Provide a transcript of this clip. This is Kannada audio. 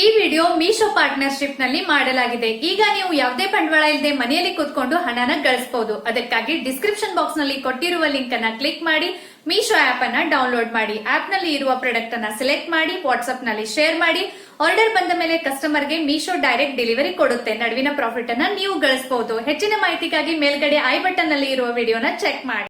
ಈ ವಿಡಿಯೋ ಮೀಶೋ ಪಾರ್ಟ್ನರ್ಶಿಪ್ ನಲ್ಲಿ ಮಾಡಲಾಗಿದೆ. ಈಗ ನೀವು ಯಾವುದೇ ಬಂಡವಾಳ ಇಲ್ಲದೆ ಮನೆಯಲ್ಲಿ ಕೂತ್ಕೊಂಡು ಹಣನ ಗಳಿಸಬಹುದು. ಅದಕ್ಕಾಗಿ ಡಿಸ್ಕ್ರಿಪ್ಷನ್ ಬಾಕ್ಸ್ ನಲ್ಲಿ ಕೊಟ್ಟಿರುವ ಲಿಂಕ್ ಅನ್ನ ಕ್ಲಿಕ್ ಮಾಡಿ ಮೀಶೋ ಆಪ್ ಅನ್ನ ಡೌನ್ಲೋಡ್ ಮಾಡಿ. ಆಪ್ ನಲ್ಲಿ ಇರುವ ಪ್ರಾಡಕ್ಟ್ ಅನ್ನ ಸೆಲೆಕ್ಟ್ ಮಾಡಿ ವಾಟ್ಸ್ಆಪ್ ನಲ್ಲಿ ಶೇರ್ ಮಾಡಿ. ಆರ್ಡರ್ ಬಂದ ಮೇಲೆ ಕಸ್ಟಮರ್ ಗೆ ಮೀಶೋ ಡೈರೆಕ್ಟ್ ಡೆಲಿವರಿ ಕೊಡುತ್ತೆ. ನಡುವಿನ ಪ್ರಾಫಿಟ್ ಅನ್ನ ನೀವು ಗಳಿಸಬಹುದು. ಹೆಚ್ಚಿನ ಮಾಹಿತಿಗಾಗಿ ಮೇಲ್ಗಡೆ ಐ ಬಟನ್ ನಲ್ಲಿ ಇರುವ ವಿಡಿಯೋನ ಚೆಕ್ ಮಾಡಿ.